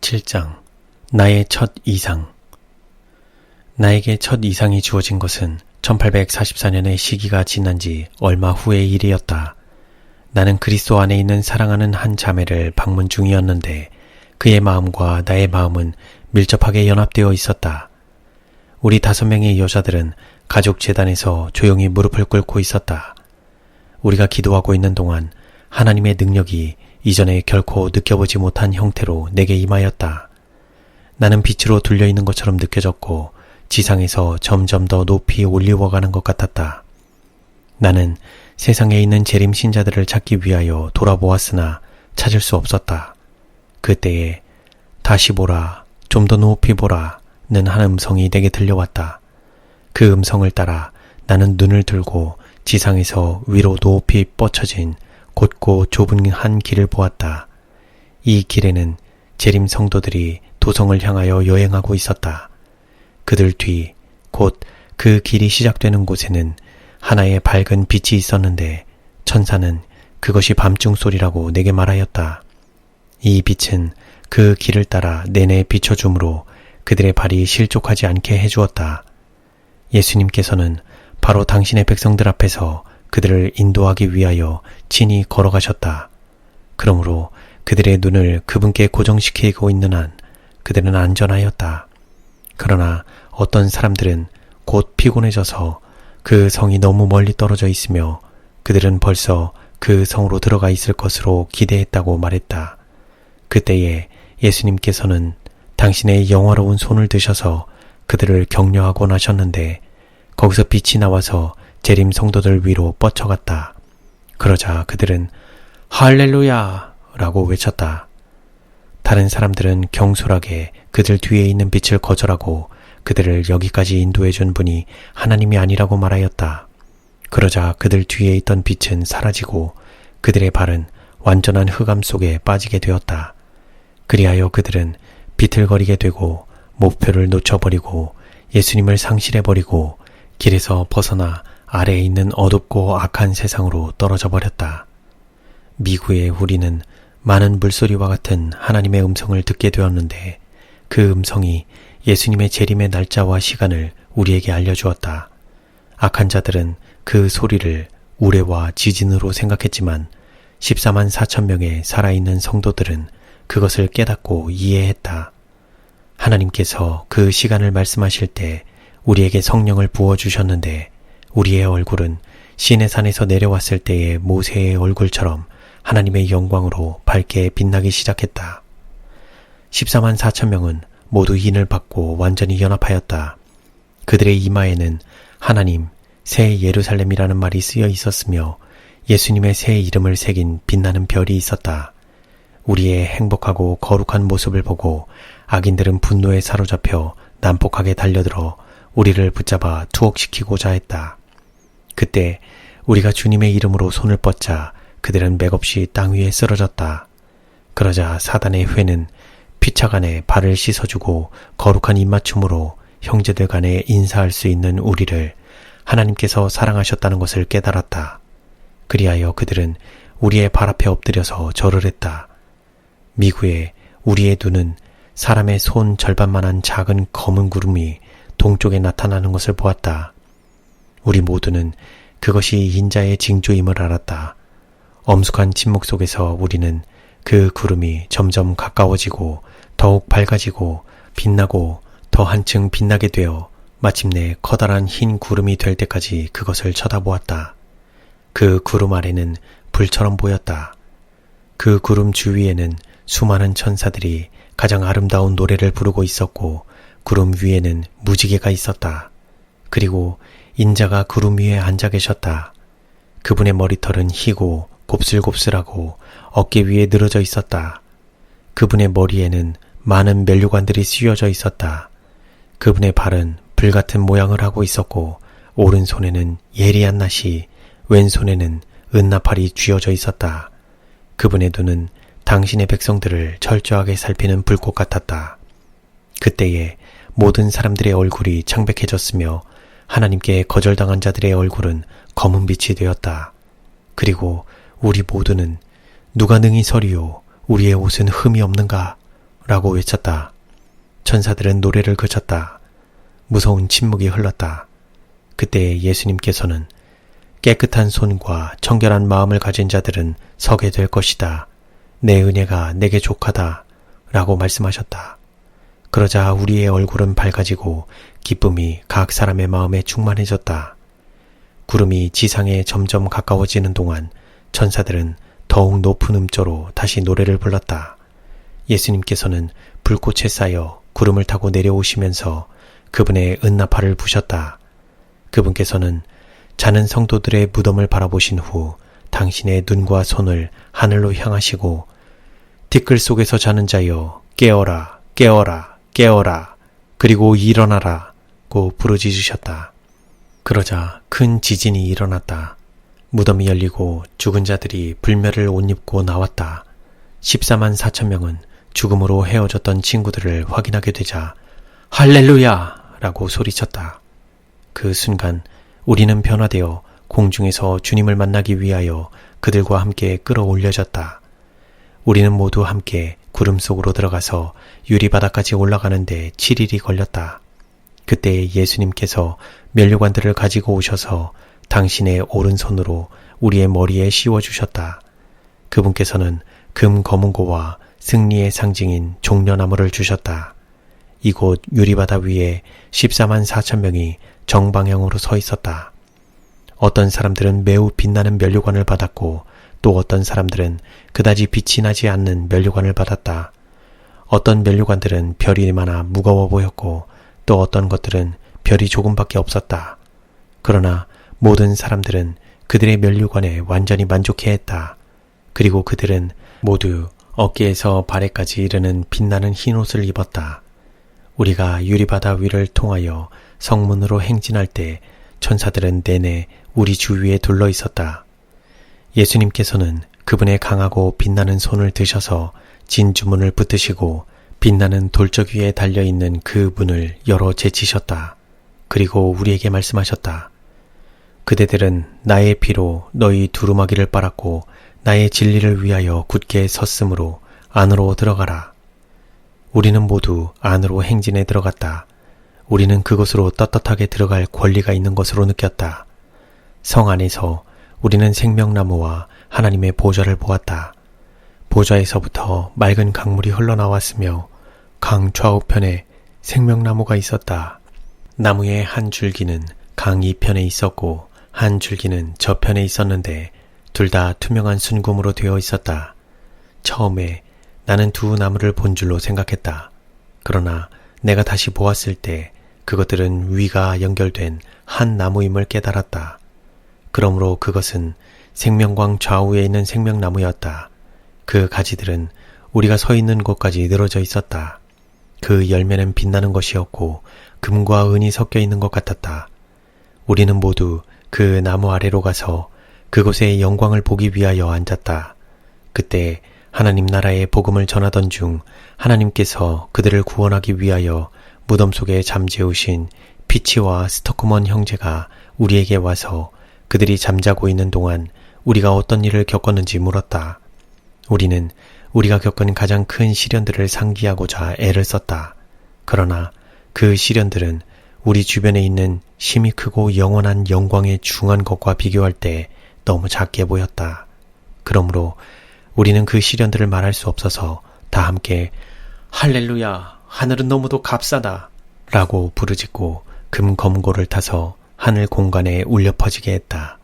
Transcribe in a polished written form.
7장 나의 첫 이상. 나에게 첫 이상이 주어진 것은 1844년의 시기가 지난 지 얼마 후의 일이었다. 나는 그리스도 안에 있는 사랑하는 한 자매를 방문 중이었는데 그의 마음과 나의 마음은 밀접하게 연합되어 있었다. 우리 5명의 여자들은 가족 재단에서 조용히 무릎을 꿇고 있었다. 우리가 기도하고 있는 동안 하나님의 능력이 이전에 결코 느껴보지 못한 형태로 내게 임하였다. 나는 빛으로 둘려있는 것처럼 느껴졌고 지상에서 점점 더 높이 올리워가는 것 같았다. 나는 세상에 있는 재림 신자들을 찾기 위하여 돌아보았으나 찾을 수 없었다. 그때에 다시 보라, 좀 더 높이 보라 는 한 음성이 내게 들려왔다. 그 음성을 따라 나는 눈을 들고 지상에서 위로 높이 뻗쳐진 곧고 좁은 한 길을 보았다. 이 길에는 재림 성도들이 도성을 향하여 여행하고 있었다. 그들 뒤 곧 그 길이 시작되는 곳에는 하나의 밝은 빛이 있었는데 천사는 그것이 밤중 소리라고 내게 말하였다. 이 빛은 그 길을 따라 내내 비춰주므로 그들의 발이 실족하지 않게 해주었다. 예수님께서는 바로 당신의 백성들 앞에서 그들을 인도하기 위하여 친히 걸어가셨다. 그러므로 그들의 눈을 그분께 고정시키고 있는 한 그들은 안전하였다. 그러나 어떤 사람들은 곧 피곤해져서 그 성이 너무 멀리 떨어져 있으며 그들은 벌써 그 성으로 들어가 있을 것으로 기대했다고 말했다. 그때에 예수님께서는 당신의 영화로운 손을 드셔서 그들을 격려하곤 하셨는데 거기서 빛이 나와서 재림 성도들 위로 뻗쳐갔다. 그러자 그들은 할렐루야! 라고 외쳤다. 다른 사람들은 경솔하게 그들 뒤에 있는 빛을 거절하고 그들을 여기까지 인도해준 분이 하나님이 아니라고 말하였다. 그러자 그들 뒤에 있던 빛은 사라지고 그들의 발은 완전한 흑암 속에 빠지게 되었다. 그리하여 그들은 비틀거리게 되고 목표를 놓쳐버리고 예수님을 상실해버리고 길에서 벗어나 아래에 있는 어둡고 악한 세상으로 떨어져 버렸다. 미구에 우리는 많은 물소리와 같은 하나님의 음성을 듣게 되었는데 그 음성이 예수님의 재림의 날짜와 시간을 우리에게 알려주었다. 악한 자들은 그 소리를 우레와 지진으로 생각했지만 14만 4천 명의 살아있는 성도들은 그것을 깨닫고 이해했다. 하나님께서 그 시간을 말씀하실 때 우리에게 성령을 부어주셨는데 우리의 얼굴은 시내산에서 내려왔을 때의 모세의 얼굴처럼 하나님의 영광으로 밝게 빛나기 시작했다. 14만 4천 명은 모두 인을 받고 완전히 연합하였다. 그들의 이마에는 하나님, 새 예루살렘이라는 말이 쓰여 있었으며 예수님의 새 이름을 새긴 빛나는 별이 있었다. 우리의 행복하고 거룩한 모습을 보고 악인들은 분노에 사로잡혀 난폭하게 달려들어 우리를 붙잡아 투옥시키고자 했다. 그때 우리가 주님의 이름으로 손을 뻗자 그들은 맥없이 땅 위에 쓰러졌다. 그러자 사단의 회는 피차 간에 발을 씻어주고 거룩한 입맞춤으로 형제들 간에 인사할 수 있는 우리를 하나님께서 사랑하셨다는 것을 깨달았다. 그리하여 그들은 우리의 발 앞에 엎드려서 절을 했다. 미구에 우리의 눈은 사람의 손 절반만한 작은 검은 구름이 동쪽에 나타나는 것을 보았다. 우리 모두는 그것이 인자의 징조임을 알았다. 엄숙한 침묵 속에서 우리는 그 구름이 점점 가까워지고 더욱 밝아지고 빛나고 더 한층 빛나게 되어 마침내 커다란 흰 구름이 될 때까지 그것을 쳐다보았다. 그 구름 아래는 불처럼 보였다. 그 구름 주위에는 수많은 천사들이 가장 아름다운 노래를 부르고 있었고 구름 위에는 무지개가 있었다. 그리고 인자가 구름 위에 앉아 계셨다. 그분의 머리털은 희고 곱슬곱슬하고 어깨 위에 늘어져 있었다. 그분의 머리에는 많은 면류관들이 씌워져 있었다. 그분의 발은 불같은 모양을 하고 있었고 오른손에는 예리한 낫이, 왼손에는 은나팔이 쥐어져 있었다. 그분의 눈은 당신의 백성들을 철저하게 살피는 불꽃 같았다. 그때에 모든 사람들의 얼굴이 창백해졌으며 하나님께 거절당한 자들의 얼굴은 검은 빛이 되었다. 그리고 우리 모두는 누가 능히 서리요 우리의 옷은 흠이 없는가? 라고 외쳤다. 천사들은 노래를 그쳤다. 무서운 침묵이 흘렀다. 그때 예수님께서는 깨끗한 손과 청결한 마음을 가진 자들은 서게 될 것이다. 내 은혜가 내게 족하다. 라고 말씀하셨다. 그러자 우리의 얼굴은 밝아지고 기쁨이 각 사람의 마음에 충만해졌다. 구름이 지상에 점점 가까워지는 동안 천사들은 더욱 높은 음조로 다시 노래를 불렀다. 예수님께서는 불꽃에 쌓여 구름을 타고 내려오시면서 그분의 은나팔을 부셨다. 그분께서는 자는 성도들의 무덤을 바라보신 후 당신의 눈과 손을 하늘로 향하시고 티끌 속에서 자는 자여 깨어라 깨어라 깨어라 그리고 일어나라 고 부르짖으셨다. 그러자 큰 지진이 일어났다. 무덤이 열리고 죽은 자들이 불멸을 옷 입고 나왔다. 14만 4천 명은 죽음으로 헤어졌던 친구들을 확인하게 되자 할렐루야! 라고 소리쳤다. 그 순간 우리는 변화되어 공중에서 주님을 만나기 위하여 그들과 함께 끌어올려졌다. 우리는 모두 함께 구름 속으로 들어가서 유리바다까지 올라가는데 7일이 걸렸다. 그때 예수님께서 면류관들을 가지고 오셔서 당신의 오른손으로 우리의 머리에 씌워주셨다. 그분께서는 금 거문고와 승리의 상징인 종려나무를 주셨다. 이곳 유리바다 위에 14만 4천 명이 정방향으로 서 있었다. 어떤 사람들은 매우 빛나는 면류관을 받았고 또 어떤 사람들은 그다지 빛이 나지 않는 면류관을 받았다. 어떤 면류관들은 별이 많아 무거워 보였고 또 어떤 것들은 별이 조금밖에 없었다. 그러나 모든 사람들은 그들의 면류관에 완전히 만족해했다. 그리고 그들은 모두 어깨에서 발에까지 이르는 빛나는 흰옷을 입었다. 우리가 유리바다 위를 통하여 성문으로 행진할 때 천사들은 내내 우리 주위에 둘러 있었다. 예수님께서는 그분의 강하고 빛나는 손을 드셔서 진주문을 붙드시고 빛나는 돌적 위에 달려있는 그 문을 열어 제치셨다. 그리고 우리에게 말씀하셨다. 그대들은 나의 피로 너희 두루마기를 빨았고 나의 진리를 위하여 굳게 섰으므로 안으로 들어가라. 우리는 모두 안으로 행진에 들어갔다. 우리는 그곳으로 떳떳하게 들어갈 권리가 있는 것으로 느꼈다. 성 안에서 우리는 생명나무와 하나님의 보좌를 보았다. 보좌에서부터 맑은 강물이 흘러나왔으며 강 좌우편에 생명나무가 있었다. 나무의 한 줄기는 강 이편에 있었고 한 줄기는 저편에 있었는데 둘 다 투명한 순금으로 되어 있었다. 처음에 나는 두 나무를 본 줄로 생각했다. 그러나 내가 다시 보았을 때 그것들은 위가 연결된 한 나무임을 깨달았다. 그러므로 그것은 생명광 좌우에 있는 생명나무였다. 그 가지들은 우리가 서 있는 곳까지 늘어져 있었다. 그 열매는 빛나는 것이었고 금과 은이 섞여 있는 것 같았다. 우리는 모두 그 나무 아래로 가서 그곳의 영광을 보기 위하여 앉았다. 그때 하나님 나라의 복음을 전하던 중 하나님께서 그들을 구원하기 위하여 무덤 속에 잠재우신 피치와 스토크먼 형제가 우리에게 와서 그들이 잠자고 있는 동안 우리가 어떤 일을 겪었는지 물었다. 우리는 우리가 겪은 가장 큰 시련들을 상기하고자 애를 썼다. 그러나 그 시련들은 우리 주변에 있는 힘이 크고 영원한 영광에 중한 것과 비교할 때 너무 작게 보였다. 그러므로 우리는 그 시련들을 말할 수 없어서 다 함께 할렐루야, 하늘은 너무도 값싸다 라고 부르짖고 금 검고를 타서 하늘 공간에 울려 퍼지게 했다.